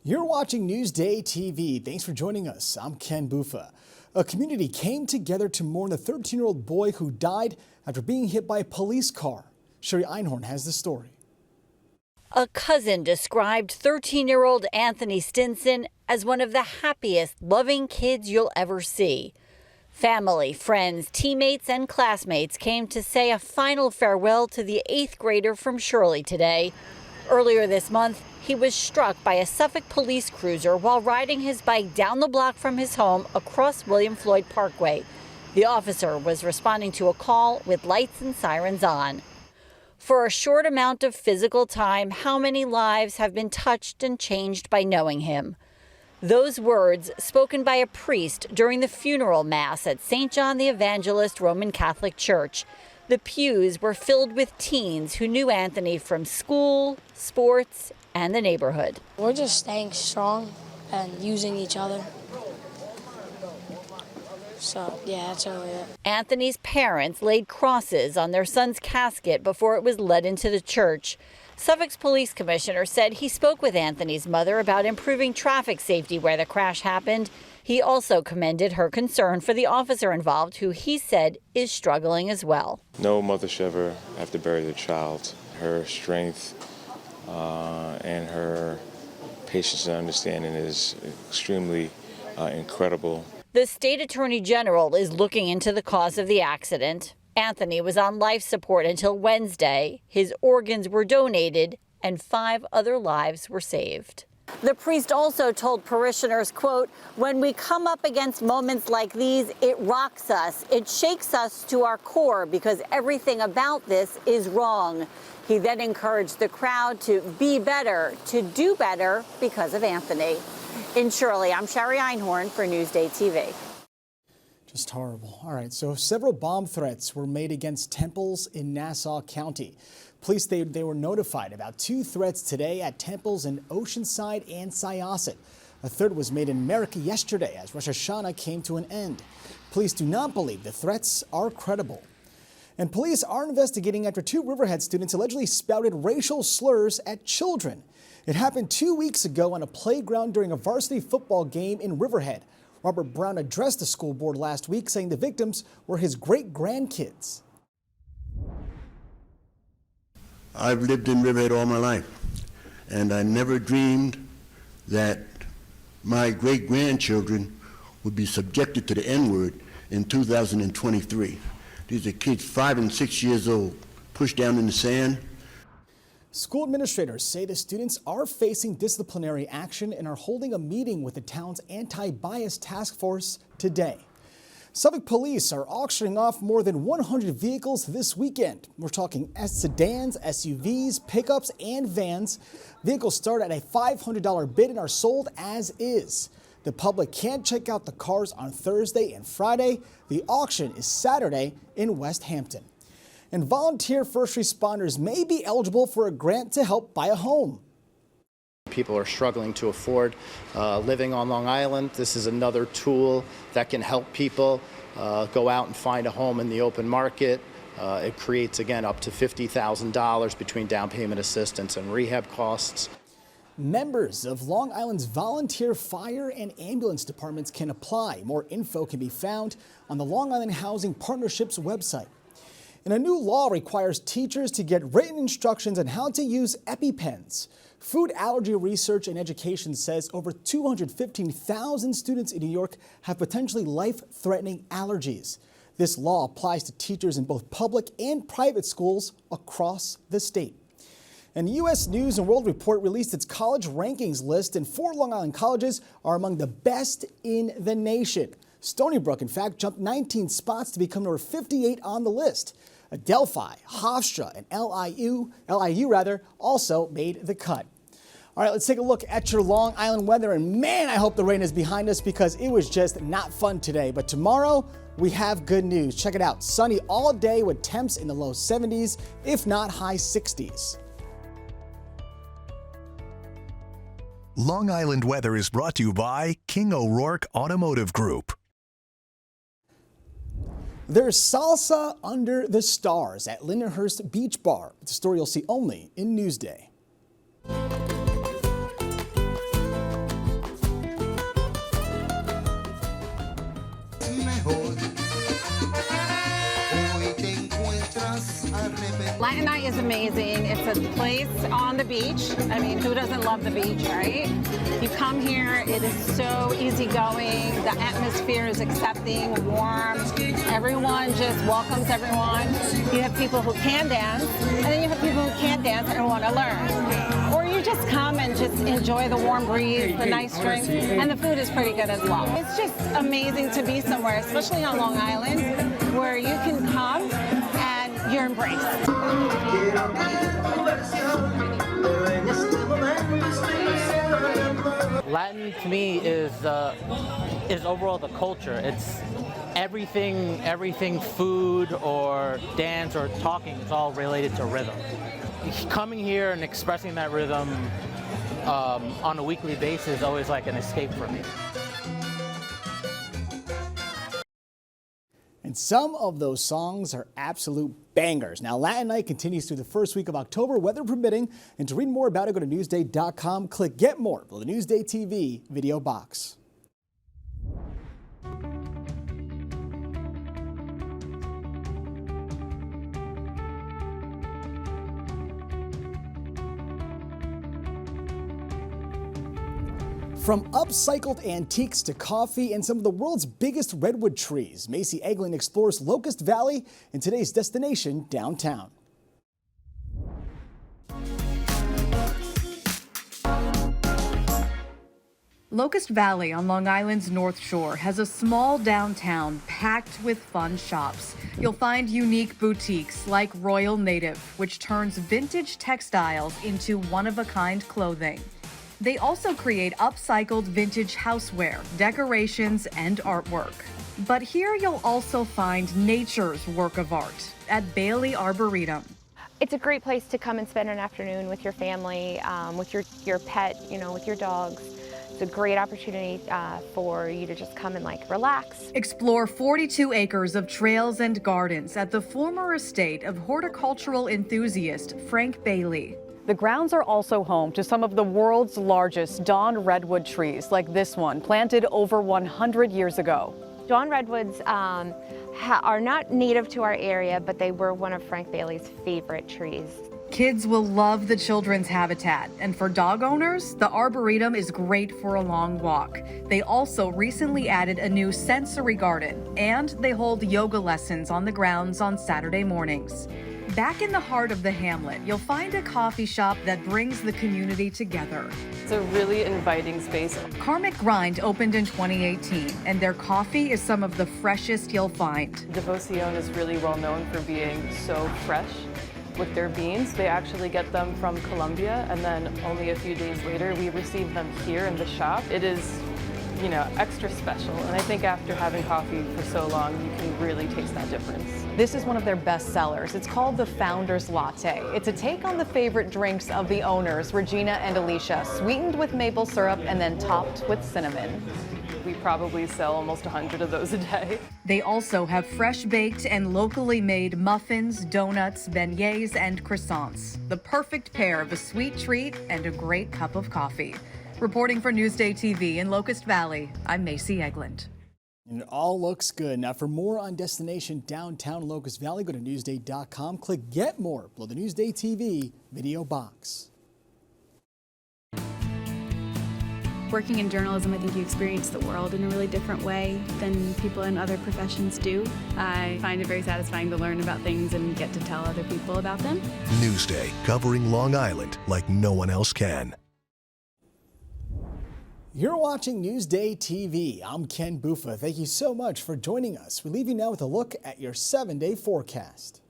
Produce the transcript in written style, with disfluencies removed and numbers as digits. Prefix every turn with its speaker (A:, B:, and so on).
A: You're watching Newsday TV. Thanks for joining us. I'm Ken Bufa. A community came together to mourn the 13-year-old boy who died after being hit by a police car. Shirley has the story.
B: A cousin described 13-year-old Anthony Stinson as one of the happiest, loving kids you'll ever see. Family, friends, teammates, and classmates came to say a final farewell to the 8th grader from Shirley today. Earlier this month, he was struck by a Suffolk police cruiser while riding his bike down the block from his home across William Floyd Parkway. The officer was responding to a call with lights and sirens on. For a short amount of physical time, how many lives have been touched and changed by knowing him? Those words, spoken by a priest during the funeral mass at St. John the Evangelist Roman Catholic Church. The pews were filled with teens who knew Anthony from school, sports, and the neighborhood.
C: We're just staying strong and using each other. So, yeah, that's really it.
B: Anthony's parents laid crosses on their son's casket before it was led into the church. Suffolk's police commissioner said he spoke with Anthony's mother about improving traffic safety where the crash happened. He also commended her concern for the officer involved, who he said is struggling as well.
D: No mother should ever have to bury their child. Her strength and her patience and understanding is extremely incredible.
B: The state attorney general is looking into the cause of the accident. Anthony was on life support until Wednesday. His organs were donated and 5 other lives were saved. The priest also told parishioners, quote, "When we come up against moments like these, it rocks us. It shakes us to our core because everything about this is wrong." He then encouraged the crowd to be better, to do better because of Anthony. In Shirley, I'm Shari Einhorn for Newsday TV.
A: Just horrible. All right, so several bomb threats were made against temples in Nassau County. Police, they were notified about 2 threats today at temples in Oceanside and Syosset. A third was made in Merrick yesterday as Rosh Hashanah came to an end. Police do not believe the threats are credible. And police are investigating after 2 Riverhead students allegedly spouted racial slurs at children. It happened 2 weeks ago on a playground during a varsity football game in Riverhead. Robert Brown addressed the school board last week, saying the victims were his great-grandkids.
E: I've lived in Riverhead all my life, and I never dreamed that my great-grandchildren would be subjected to the N-word in 2023. These are kids 5 and 6 years old, pushed down in the sand.
A: School administrators say the students are facing disciplinary action and are holding a meeting with the town's anti-bias task force today. Suffolk police are auctioning off more than 100 vehicles this weekend. We're talking sedans, SUVs, pickups, and vans. Vehicles start at a $500 bid and are sold as is. The public can check out the cars on Thursday and Friday. The auction is Saturday in West Hampton. And volunteer first responders may be eligible for a grant to help buy a home.
F: People are struggling to afford living on Long Island. This is another tool that can help people go out and find a home in the open market. It creates, again, up to $50,000 between down payment assistance and rehab costs.
A: Members of Long Island's volunteer fire and ambulance departments can apply. More info can be found on the Long Island Housing Partnership's website. And a new law requires teachers to get written instructions on how to use EpiPens. Food Allergy Research and Education says over 215,000 students in New York have potentially life-threatening allergies. This law applies to teachers in both public and private schools across the state. And the U.S. News & World Report released its college rankings list, and 4 Long Island colleges are among the best in the nation. Stony Brook, in fact, jumped 19 spots to become number 58 on the list. Adelphi, Hofstra, and LIU also made the cut. All right, let's take a look at your Long Island weather. And man, I hope the rain is behind us because it was just not fun today. But tomorrow, we have good news. Check it out. Sunny all day with temps in the low 70s, if not high 60s.
G: Long Island weather is brought to you by King O'Rourke Automotive Group.
A: There's salsa under the stars at Lindenhurst Beach Bar. It's a story you'll see only in Newsday.
H: Latin night is amazing. It's a place on the beach. I mean, who doesn't love the beach, right? You come here, it is so easygoing. The atmosphere is accepting, warm. Everyone just welcomes everyone. You have people who can dance, and then you have people who can't dance and want to learn. Or you just come and just enjoy the warm breeze, the nice drinks, and the food is pretty good as well. It's just amazing to be somewhere, especially on Long Island, where you can come and you're embraced.
I: Latin to me is overall the culture. It's everything food or dance or talking is all related to rhythm. Coming here and expressing that rhythm on a weekly basis is always like an escape for me.
A: And some of those songs are absolute bangers. Now, Latin Night continues through the first week of October, weather permitting. And to read more about it, go to Newsday.com. Click Get More below the Newsday TV video box. From upcycled antiques to coffee and some of the world's biggest redwood trees, Macy Eglin explores Locust Valley in today's destination downtown.
J: Locust Valley on Long Island's North Shore has a small downtown packed with fun shops. You'll find unique boutiques like Royal Native, which turns vintage textiles into one-of-a-kind clothing. They also create upcycled vintage houseware, decorations, and artwork. But here you'll also find nature's work of art at Bailey Arboretum.
K: It's a great place to come and spend an afternoon with your family, with your pet, with your dogs. It's a great opportunity for you to just come and relax.
J: Explore 42 acres of trails and gardens at the former estate of horticultural enthusiast Frank Bailey.
L: The grounds are also home to some of the world's largest dawn redwood trees, like this one, planted over 100 years ago.
K: Dawn redwoods are not native to our area, but they were one of Frank Bailey's favorite trees.
J: Kids will love the children's habitat, and for dog owners, the Arboretum is great for a long walk. They also recently added a new sensory garden, and they hold yoga lessons on the grounds on Saturday mornings. Back in the heart of the hamlet, you'll find a coffee shop that brings the community together.
L: It's a really inviting space.
J: Karmic Grind opened in 2018, and their coffee is some of the freshest you'll find.
L: Devoción is really well known for being so fresh with their beans. They actually get them from Colombia, and then only a few days later, we receive them here in the shop. It is, extra special. And I think after having coffee for so long, you can really taste that difference.
J: This is one of their best sellers. It's called the Founder's Latte. It's a take on the favorite drinks of the owners, Regina and Alicia, sweetened with maple syrup and then topped with cinnamon.
L: We probably sell almost 100 of those a day.
J: They also have fresh baked and locally made muffins, donuts, beignets, and croissants. The perfect pair of a sweet treat and a great cup of coffee. Reporting for Newsday TV in Locust Valley, I'm Macy Eglin.
A: And it all looks good. Now, for more on Destination Downtown Locust Valley, go to Newsday.com. Click Get More below the Newsday TV video box.
M: Working in journalism, I think you experience the world in a really different way than people in other professions do. I find it very satisfying to learn about things and get to tell other people about them.
G: Newsday, covering Long Island like no one else can.
A: You're watching Newsday TV. I'm Ken Bufa. Thank you so much for joining us. We leave you now with a look at your 7-day forecast.